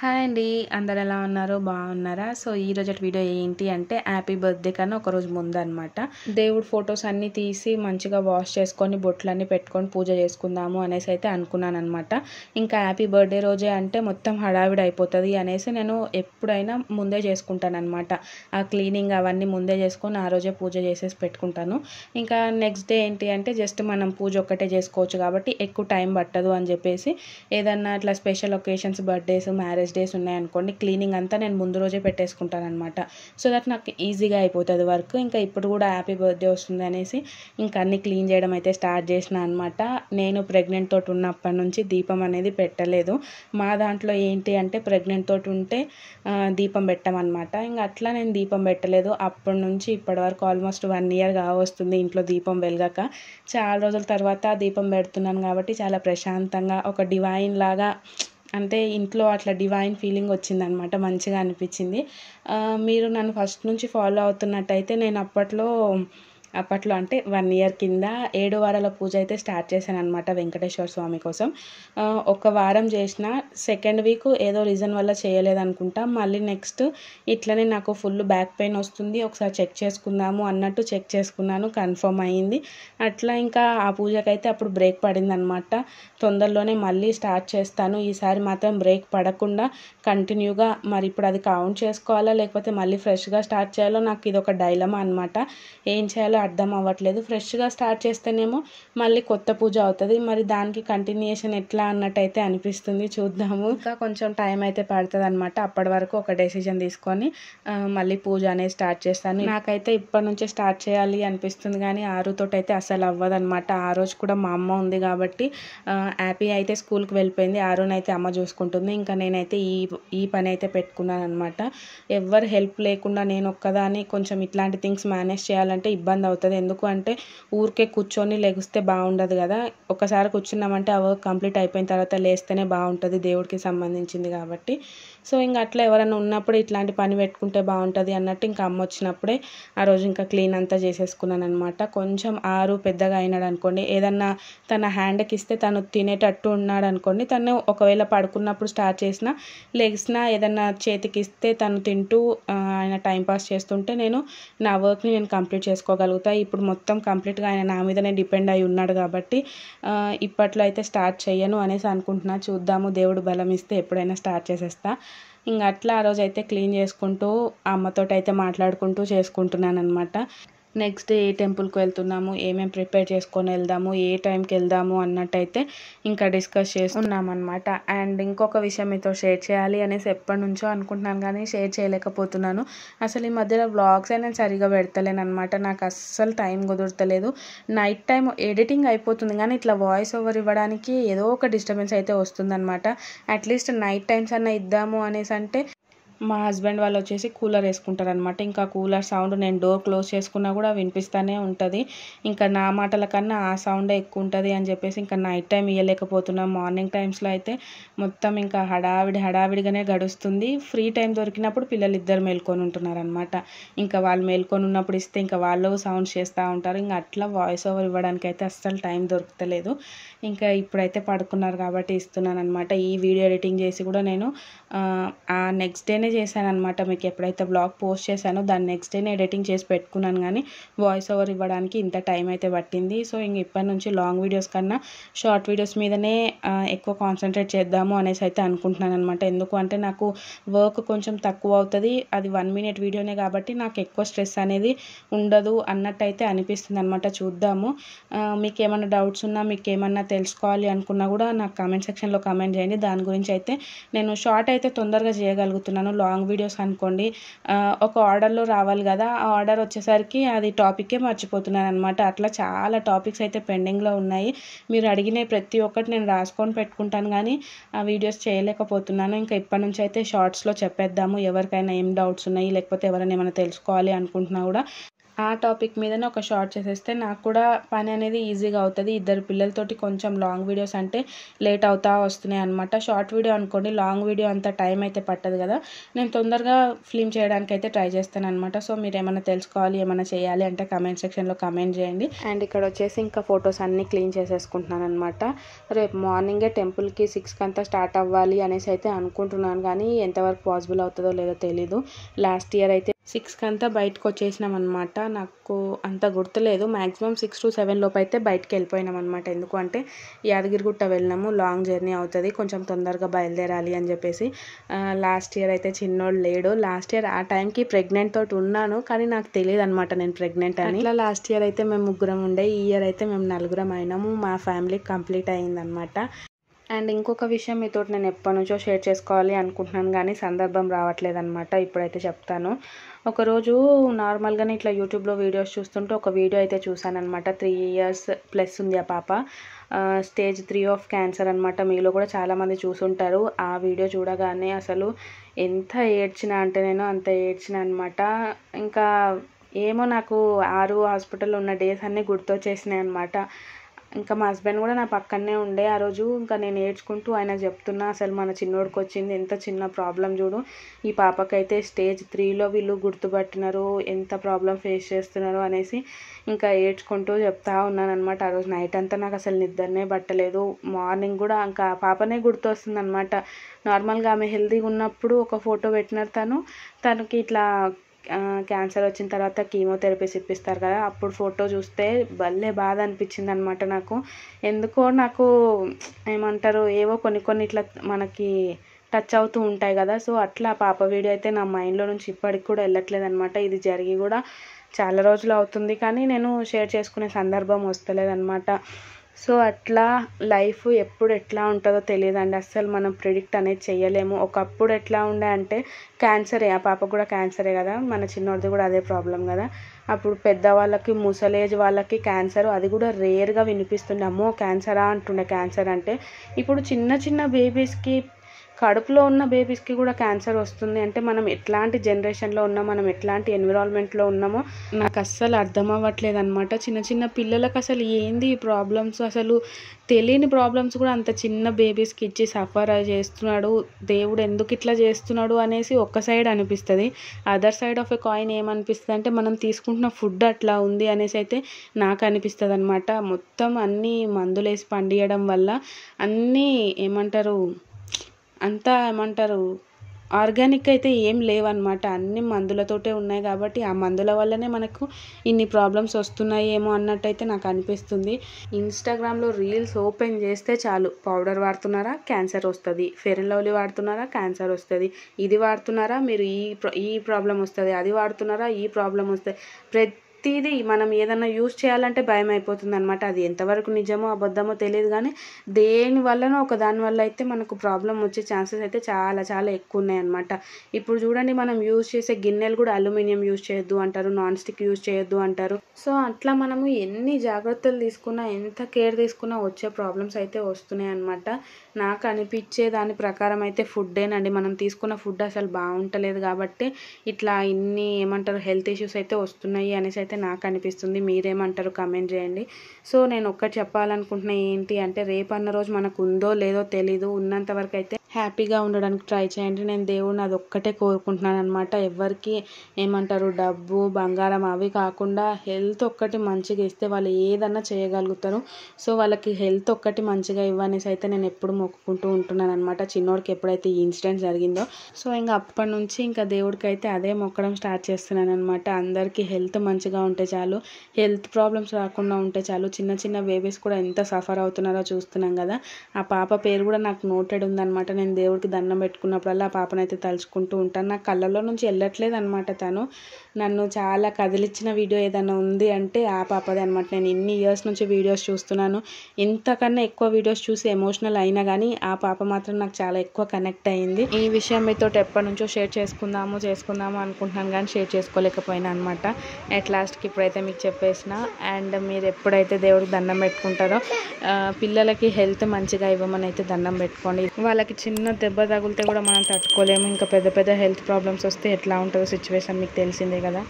Hi అండి. అందరు ఎలా ఉన్నారు? బాగున్నారా? సో ఈరోజటి వీడియో ఏంటి అంటే హ్యాపీ బర్త్డే కన్నా ఒకరోజు ముందనమాట. దేవుడు ఫొటోస్ అన్నీ తీసి మంచిగా వాష్ చేసుకొని బొట్లన్నీ పెట్టుకొని పూజ చేసుకుందాము అనేసి అయితే అనుకున్నానమాట. ఇంకా హ్యాపీ బర్త్డే రోజే అంటే మొత్తం హడావిడి అయిపోతుంది అనేసి నేను ఎప్పుడైనా ముందే చేసుకుంటానమాట. ఆ క్లీనింగ్ అవన్నీ ముందే చేసుకొని ఆ రోజే పూజ చేసేసి పెట్టుకుంటాను. ఇంకా నెక్స్ట్ డే ఏంటి అంటే జస్ట్ మనం పూజ ఒక్కటే చేసుకోవచ్చు కాబట్టి ఎక్కువ టైం పట్టదు అని చెప్పేసి ఏదన్నా అట్లా special occasions birthdays marriage days ఉన్నాయనుకోండి క్లీనింగ్ అంతా నేను ముందు రోజే పెట్టేసుకుంటాను అనమాట. సో దట్ నాకు ఈజీగా అయిపోతుంది వర్క్. ఇంకా ఇప్పుడు కూడా హ్యాపీ బర్త్డే వస్తుంది అనేసి ఇంకా అన్ని క్లీన్ చేయడం అయితే స్టార్ట్ చేసిన అనమాట. నేను ప్రెగ్నెంట్ తోటి ఉన్నప్పటి నుంచి దీపం అనేది పెట్టలేదు. మా దాంట్లో ఏంటి అంటే ప్రెగ్నెంట్ తోటి ఉంటే దీపం పెట్టమన్నమాట. ఇంకా అట్లా నేను దీపం పెట్టలేదు. అప్పటి నుంచి ఇప్పటి వరకు ఆల్మోస్ట్ 1 year వస్తుంది ఇంట్లో దీపం వెలగక. చాలా రోజుల తర్వాత దీపం పెడుతున్నాను కాబట్టి చాలా ప్రశాంతంగా ఒక డివైన్ లాగా అంటే ఇంట్లో అట్లా డివైన్ ఫీలింగ్ వచ్చిందనమాట. మంచిగా అనిపించింది. మీరు నన్ను ఫస్ట్ నుంచి ఫాలో అవుతున్నట్టయితే నేను అప్పట్లో అంటే 1 year కింద 7 వారాల పూజ అయితే స్టార్ట్ చేశాను అనమాట వెంకటేశ్వర స్వామి కోసం. ఒక వారం చేసిన సెకండ్ వీక్ ఏదో రీజన్ వల్ల చేయలేదనుకుంటా. మళ్ళీ నెక్స్ట్ ఇట్లనే నాకు ఫుల్ బ్యాక్ పెయిన్ వస్తుంది, ఒకసారి చెక్ చేసుకుందాము అన్నట్టు చెక్ చేసుకున్నాను, కన్ఫర్మ్ అయ్యింది. అట్లా ఇంకా ఆ పూజకైతే అప్పుడు బ్రేక్ పడింది అనమాట. తొందరలోనే మళ్ళీ స్టార్ట్ చేస్తాను. ఈసారి మాత్రం బ్రేక్ పడకుండా కంటిన్యూగా మరి ఇప్పుడు అది కౌంట్ చేసుకోవాలా లేకపోతే మళ్ళీ ఫ్రెష్గా స్టార్ట్ చేయాలో నాకు ఇది ఒక డైలమా అనమాట. ఏం చేయాలో అర్థం అవ్వట్లేదు. ఫ్రెష్గా స్టార్ట్ చేస్తేనేమో మళ్ళీ కొత్త పూజ అవుతుంది, మరి దానికి కంటిన్యూయేషన్ ఎట్లా అన్నట్టయితే అనిపిస్తుంది. చూద్దాము. ఇంకా కొంచెం టైం అయితే పడుతుంది అనమాట. అప్పటి వరకు ఒక డెసిజన్ తీసుకొని మళ్ళీ పూజ అనేది స్టార్ట్ చేస్తాను. నాకైతే ఇప్పటి నుంచే స్టార్ట్ చేయాలి అనిపిస్తుంది కానీ ఆరుతోటి అయితే అసలు అవ్వదన్నమాట. ఆ రోజు కూడా మా అమ్మ ఉంది కాబట్టి హ్యాపీ అయితే స్కూల్కి వెళ్ళిపోయింది. ఆరునైతే అమ్మ చూసుకుంటుంది. ఇంకా నేనైతే ఈ పని అయితే పెట్టుకున్నాను అనమాట. ఎవరు హెల్ప్ లేకుండా నేను ఒక్కదాన్ని కొంచెం ఇట్లాంటి థింగ్స్ మేనేజ్ చేయాలంటే ఇబ్బంది అవుతుంది. ఎందుకు అంటే ఊరికే కూర్చొని లెగిస్తే బాగుండదు కదా. ఒకసారి కూర్చున్నామంటే ఆ వర్క్ కంప్లీట్ అయిపోయిన తర్వాత లేస్తేనే బాగుంటుంది, దేవుడికి సంబంధించింది కాబట్టి. సో ఇంకా అట్లా ఎవరైనా ఉన్నప్పుడు ఇట్లాంటి పని పెట్టుకుంటే బాగుంటుంది అన్నట్టు ఇంకా అమ్మ వచ్చినప్పుడే ఆ రోజు ఇంకా క్లీన్ అంతా చేసేసుకున్నాను అనమాట. కొంచెం ఆరు పెద్దగా అయినాడు అనుకోండి, ఏదన్నా తన హ్యాండ్కి ఇస్తే తను తినేటట్టు ఉన్నాడు అనుకోండి, తను ఒకవేళ పడుకున్నప్పుడు స్టార్ట్ చేసినా లెగిసినా ఏదన్నా చేతికి ఇస్తే తను తింటూ ఆయన టైంపాస్ చేస్తుంటే నేను నా వర్క్ని నేను కంప్లీట్ చేసుకోగలుగుతా. ఇప్పుడు మొత్తం కంప్లీట్గా ఆయన నా మీదనే డిపెండ్ అయి ఉన్నాడు కాబట్టి ఇప్పట్లో అయితే స్టార్ట్ చేయను అనేసి అనుకుంటున్నా. చూద్దాము, దేవుడు బలం ఇస్తే ఎప్పుడైనా స్టార్ట్ చేసేస్తా. ఇంకా అట్లా ఆ రోజు అయితే క్లీన్ చేసుకుంటూ అమ్మతోటి అయితే మాట్లాడుకుంటూ చేసుకుంటున్నాను అనమాట. నెక్స్ట్ ఏ టెంపుల్కి వెళ్తున్నాము, ఏమేమి ప్రిపేర్ చేసుకొని వెళ్దాము, ఏ టైంకి వెళ్దాము అన్నట్టయితే ఇంకా డిస్కస్ చేస్తున్నాం అనమాట. అండ్ ఇంకొక విషయం మీతో షేర్ చేయాలి అనేసి ఎప్పటి నుంచో అనుకుంటున్నాను కానీ షేర్ చేయలేకపోతున్నాను. అసలు ఈ మధ్యలో వ్లాగ్స్ నేను సరిగా పెడతలేను అనమాట. నాకు అస్సలు టైం కుదురుతలేదు. నైట్ టైం ఎడిటింగ్ అయిపోతుంది కానీ ఇట్లా వాయిస్ ఓవర్ ఇవ్వడానికి ఏదో ఒక డిస్టర్బెన్స్ అయితే వస్తుందన్నమాట. అట్లీస్ట్ నైట్ టైమ్స్ అన్నా ఇద్దాము అనేసి అంటే మా హస్బెండ్ వాళ్ళు వచ్చేసి కూలర్ వేసుకుంటారు అనమాట. ఇంకా కూలర్ సౌండ్ నేను డోర్ క్లోజ్ చేసుకున్నా కూడా వినిపిస్తూనే ఉంటుంది. ఇంకా నా మాటల కన్నా ఆ సౌండే ఎక్కువ ఉంటుంది అని చెప్పేసి ఇంకా నైట్ టైం ఇవ్వలేకపోతున్నాం. మార్నింగ్ టైమ్స్లో అయితే మొత్తం ఇంకా హడావిడిగానే గడుస్తుంది. ఫ్రీ టైం దొరికినప్పుడు పిల్లలు ఇద్దరు మేల్కొని ఉంటున్నారు అనమాట. ఇంకా వాళ్ళు మేల్కొని ఉన్నప్పుడు ఇస్తే ఇంకా వాళ్ళు సౌండ్స్ చేస్తూ ఉంటారు. ఇంకా అట్లా వాయిస్ ఓవర్ ఇవ్వడానికి అయితే అస్సలు టైం దొరకలేదు. ఇంకా ఇప్పుడైతే పడుకున్నారు కాబట్టి ఇస్తున్నాను అనమాట. ఈ వీడియో ఎడిటింగ్ చేసి కూడా నేను నెక్స్ట్ డేనే చేశాను అనమాట. మీకు ఎప్పుడైతే బ్లాగ్ పోస్ట్ చేశానో దాన్ని నెక్స్ట్ డేనే ఎడిటింగ్ చేసి పెట్టుకున్నాను కానీ వాయిస్ ఓవర్ ఇవ్వడానికి ఇంత టైం అయితే పట్టింది. సో ఇంక ఇప్పటి నుంచి లాంగ్ వీడియోస్ కన్నా షార్ట్ వీడియోస్ మీదనే ఎక్కువ కాన్సన్ట్రేట్ చేద్దాము అనేసి అయితే అనుకుంటున్నాను అనమాట. ఎందుకు అంటే నాకు వర్క్ కొంచెం తక్కువ అవుతుంది. అది 1 minute వీడియోనే కాబట్టి నాకు ఎక్కువ స్ట్రెస్ అనేది ఉండదు అన్నట్టయితే అనిపిస్తుంది అనమాట. చూద్దాము. మీకు ఏమైనా డౌట్స్ ఉన్నా, మీకు ఏమన్నా తెలుసుకోవాలి అనుకున్నా కూడా నాకు కామెంట్ సెక్షన్లో కామెంట్ చేయండి. దాని గురించి అయితే నేను షార్ట్ అయితే తొందరగా చేయగలుగుతున్నాను. లాంగ్ వీడియోస్ అనుకోండి ఒక ఆర్డర్లో రావాలి కదా, ఆ ఆర్డర్ వచ్చేసరికి అది టాపికే మర్చిపోతున్నాను అనమాట. అట్లా చాలా టాపిక్స్ అయితే పెండింగ్లో ఉన్నాయి. మీరు అడిగిన ప్రతి ఒక్కటి నేను రాసుకొని పెట్టుకుంటాను కానీ ఆ వీడియోస్ చేయలేకపోతున్నాను. ఇంకా ఇప్పటి నుంచి అయితే షార్ట్స్లో చెప్పేద్దాము. ఎవరికైనా ఏం డౌట్స్ ఉన్నాయి లేకపోతే ఎవరైనా ఏమైనా తెలుసుకోవాలి అనుకుంటున్నా కూడా ఆ టాపిక్ మీదనే ఒక షార్ట్ చేసేస్తే నాకు కూడా పని అనేది ఈజీగా అవుతుంది. ఇద్దరు పిల్లలతోటి కొంచెం లాంగ్ వీడియోస్ అంటే లేట్ అవుతా వస్తున్నాయి అనమాట. షార్ట్ వీడియో అనుకోండి, లాంగ్ వీడియో అంత టైం అయితే పట్టదు కదా. నేను తొందరగా ఫిల్మ్ చేయడానికి అయితే ట్రై చేస్తాను అనమాట. సో మీరు ఏమైనా తెలుసుకోవాలి, ఏమైనా చేయాలి అంటే కమెంట్ సెక్షన్లో కమెంట్ చేయండి. అండ్ ఇక్కడ వచ్చేసి ఇంకా ఫొటోస్ అన్నీ క్లీన్ చేసేసుకుంటున్నాను అనమాట. రేపు మార్నింగే టెంపుల్కి 6కి అంతా స్టార్ట్ అవ్వాలి అనేసి అయితే అనుకుంటున్నాను, కానీ ఎంతవరకు పాసిబుల్ అవుతుందో లేదో తెలీదు. లాస్ట్ ఇయర్ అయితే 6కి అంతా బయటకు వచ్చేసినాం అనమాట. నాకు అంత గుర్తులేదు, మ్యాక్సిమం 6 to 7 లోపు అయితే బయటకు వెళ్ళిపోయినాం అనమాట. ఎందుకు అంటే యాదగిరిగుట్ట వెళ్ళినాము, లాంగ్ జర్నీ అవుతుంది, కొంచెం తొందరగా బయలుదేరాలి అని చెప్పేసి. లాస్ట్ ఇయర్ అయితే చిన్నోడు లేడు. లాస్ట్ ఇయర్ ఆ టైంకి ప్రెగ్నెంట్ తోటి ఉన్నాను, కానీ నాకు తెలియదు అనమాట నేను ప్రెగ్నెంట్ అని. అట్లా లాస్ట్ ఇయర్ అయితే మేము 3 ఉండే, ఈ ఇయర్ అయితే మేము 4 అయినాము. మా ఫ్యామిలీ కంప్లీట్ అయిందనమాట. అండ్ ఇంకొక విషయం మీతో నేను ఎప్పటి నుంచో షేర్ చేసుకోవాలి అనుకుంటున్నాను, కానీ సందర్భం రావట్లేదు అనమాట. ఇప్పుడైతే చెప్తాను. ఒకరోజు నార్మల్గానే ఇట్లా యూట్యూబ్లో వీడియోస్ చూస్తుంటే ఒక వీడియో అయితే చూసాను అనమాట. 3 years ప్లస్ ఉంది ఆ పాప. స్టేజ్ 3 ఆఫ్ క్యాన్సర్ అనమాట. మీలో కూడా చాలామంది చూసుంటారు. ఆ వీడియో చూడగానే అసలు ఎంత ఏడ్చినా అంటే నేను అంత ఏడ్చిన అనమాట. ఇంకా ఏమో నాకు 6 హాస్పిటల్లో ఉన్న డేస్ అన్నీ గుర్తొచ్చేసినాయి అనమాట. ఇంకా మా హస్బెండ్ కూడా నా పక్కనే ఉండే ఆ రోజు. ఇంకా నేను ఏడ్చుకుంటూ ఆయన చెప్తున్నా, అసలు మన చిన్నోడికి వచ్చింది ఎంత చిన్న ప్రాబ్లం చూడు, ఈ పాపకైతే స్టేజ్ 3లో వీళ్ళు గుర్తుపట్టినారు, ఎంత ప్రాబ్లం ఫేస్ చేస్తున్నారు అనేసి ఇంకా ఏడ్చుకుంటూ చెప్తా ఉన్నాను అనమాట. ఆ రోజు నైట్ అంతా నాకు అసలు నిద్రనే పట్టలేదు. మార్నింగ్ కూడా ఇంకా పాపనే గుర్తొస్తుంది అనమాట. నార్మల్గా ఆమె హెల్తీగా ఉన్నప్పుడు ఒక ఫోటో పెట్టినారు, తనకి ఇట్లా క్యాన్సర్ వచ్చిన తర్వాత కీమోథెరపీస్ ఇప్పిస్తారు కదా, అప్పుడు ఫోటో చూస్తే భలే బాధ అనిపించింది అనమాట నాకు. ఎందుకో నాకు ఏమంటారు, ఏవో కొన్ని ఇట్లా మనకి టచ్ అవుతూ ఉంటాయి కదా. సో అట్లా పాప వీడియో అయితే నా మైండ్లో నుంచి ఇప్పటికి కూడా వెళ్ళట్లేదు అనమాట. ఇది జరిగి కూడా చాలా రోజులు అవుతుంది, కానీ నేను షేర్ చేసుకునే సందర్భం వస్తలేదన్నమాట. సో అట్లా లైఫ్ ఎప్పుడు ఎట్లా ఉంటుందో తెలియదండి, అస్సలు మనం ప్రిడిక్ట్ అనేది చేయలేము. ఒకప్పుడు ఎట్లా ఉండే అంటే క్యాన్సరే, ఆ పాపకు కూడా క్యాన్సరే కదా, మన చిన్నోడిది కూడా అదే ప్రాబ్లం కదా. అప్పుడు పెద్దవాళ్ళకి, ముసలేజ్ వాళ్ళకి క్యాన్సర్, అది కూడా రేర్గా వినిపిస్తుండే. అమ్మో క్యాన్సరా అంటుండే. క్యాన్సర్ అంటే ఇప్పుడు చిన్న బేబీస్కి, కడుపులో ఉన్న బేబీస్కి కూడా క్యాన్సర్ వస్తుంది అంటే మనం ఎట్లాంటి జనరేషన్లో ఉన్నాం, మనం ఎట్లాంటి ఎన్విరాన్మెంట్లో ఉన్నామో నాకు అస్సలు అర్థం అవ్వట్లేదు అనమాట. చిన్న పిల్లలకు అసలు ఏంది ఈ ప్రాబ్లమ్స్, అసలు తెలియని ప్రాబ్లమ్స్ కూడా అంత చిన్న బేబీస్కి ఇచ్చి సఫర్ చేస్తున్నాడు. దేవుడు ఎందుకు ఇట్లా చేస్తున్నాడు అనేసి ఒక్క సైడ్ అనిపిస్తుంది. Other side of a coin ఏమనిపిస్తుంది అంటే మనం తీసుకుంటున్న ఫుడ్ అట్లా ఉంది అనేసి అయితే నాకు అనిపిస్తుంది అనమాట. మొత్తం అన్నీ మందులేసి పండియడం వల్ల అన్నీ ఏమంటారు ఆర్గానిక్ అయితే ఏం లేవన్నమాట, అన్ని మందులతోటే ఉన్నాయి. కాబట్టి ఆ మందుల వల్లనే మనకు ఇన్ని ప్రాబ్లమ్స్ వస్తున్నాయేమో అన్నట్టయితే నాకు అనిపిస్తుంది. ఇన్స్టాగ్రామ్లో రీల్స్ ఓపెన్ చేస్తే చాలు, పౌడర్ వాడుతున్నారా క్యాన్సర్ వస్తుంది, ఫెయిర్ అండ్ లవ్లీ వాడుతున్నారా క్యాన్సర్ వస్తుంది, ఇది వాడుతున్నారా మీరు ఈ ప్రాబ్లం వస్తుంది, అది వాడుతున్నారా ఈ ప్రాబ్లం వస్తుంది. ప్రతిదీ మనం ఏదైనా యూజ్ చేయాలంటే భయం అయిపోతుంది అనమాట. అది ఎంతవరకు నిజమో అబద్ధమో తెలియదు, కానీ దేని వల్లనో ఒక దాని వల్ల అయితే మనకు ప్రాబ్లం వచ్చే ఛాన్సెస్ అయితే చాలా ఎక్కువ ఉన్నాయన్నమాట. ఇప్పుడు చూడండి, మనం యూజ్ చేసే గిన్నెలు కూడా అల్యూమినియం యూజ్ చేయొద్దు అంటారు, నాన్ స్టిక్ యూజ్ చేయొద్దు అంటారు. సో అట్లా మనము ఎన్ని జాగ్రత్తలు తీసుకున్నా, ఎంత కేర్ తీసుకున్నా వచ్చే ప్రాబ్లమ్స్ అయితే వస్తున్నాయి అనమాట. నాకు అనిపించే దాని ప్రకారం అయితే ఫుడ్డేనండి. మనం తీసుకున్న ఫుడ్ అసలు బాగుంటలేదు కాబట్టి ఇట్లా ఇన్ని హెల్త్ ఇష్యూస్ అయితే వస్తున్నాయి అనేసి అయితే నాకు అనిపిస్తుంది. మీరేమంటారు కమెంట్ చేయండి. సో నేను ఒక్కటి చెప్పాలనుకుంటున్నా ఏంటి అంటే, రేపన్న రోజు మనకు ఉందో లేదో తెలీదు, ఉన్నంత వరకు అయితే హ్యాపీగా ఉండడానికి ట్రై చేయండి. నేను దేవుడిని అది ఒక్కటే కోరుకుంటున్నాను అనమాట. ఎవరికి డబ్బు, బంగారం అవి కాకుండా హెల్త్ ఒక్కటి మంచిగా ఇస్తే వాళ్ళు ఏదన్నా చేయగలుగుతారు. సో వాళ్ళకి హెల్త్ ఒక్కటి మంచిగా ఇవ్వనేసి అయితే నేను ఎప్పుడు మొక్కుకుంటూ ఉంటున్నాను అనమాట. చిన్నోడికి ఎప్పుడైతే ఈ ఇన్సిడెంట్ జరిగిందో, సో ఇంకా అప్పటి నుంచి ఇంకా దేవుడికి అయితే అదే మొక్కడం స్టార్ట్ చేస్తున్నాను అనమాట. అందరికీ హెల్త్ మంచిగా ఉంటే చాలు, హెల్త్ ప్రాబ్లమ్స్ రాకుండా ఉంటే చాలు. చిన్న బేబీస్ కూడా ఎంత సఫర్ అవుతున్నారో చూస్తున్నాం కదా. ఆ పాప పేరు కూడా నాకు నోటెడ్ ఉందన్నమాట. నేను దేవుడికి దండం పెట్టుకున్నప్పుడల్లా ఆ పాపనైతే తలుచుకుంటూ ఉంటాను. నా కళ్ళల్లో నుంచి వెళ్ళట్లేదు అనమాట. తను నన్ను చాలా కదిలిచ్చిన వీడియో ఏదైనా ఉంది అంటే ఆ పాపదే అనమాట. నేను ఇన్ని ఇయర్స్ నుంచి వీడియోస్ చూస్తున్నాను, ఇంతకన్నా ఎక్కువ వీడియోస్ చూసి ఎమోషనల్ అయినా కానీ ఆ పాప మాత్రం నాకు చాలా ఎక్కువ కనెక్ట్ అయ్యింది. ఈ విషయం మీతో ఎప్పటి నుంచో షేర్ చేసుకుందాము అనుకుంటున్నాను, కానీ షేర్ చేసుకోలేకపోయినా అనమాట. అట్ లాస్ట్కి ఇప్పుడైతే మీకు చెప్పేసిన. అండ్ మీరు ఎప్పుడైతే దేవుడికి దండం పెట్టుకుంటారో పిల్లలకి హెల్త్ మంచిగా ఇవ్వమని అయితే దండం పెట్టుకోండి. వాళ్ళకి చిన్న దెబ్బ తగిలితే కూడా మనం తట్టుకోలేము, ఇంకా పెద్ద హెల్త్ ప్రాబ్లమ్స్ వస్తే ఎట్లా ఉంటుందో సిచ్యువేషన్ మీకు తెలిసిందే కదా.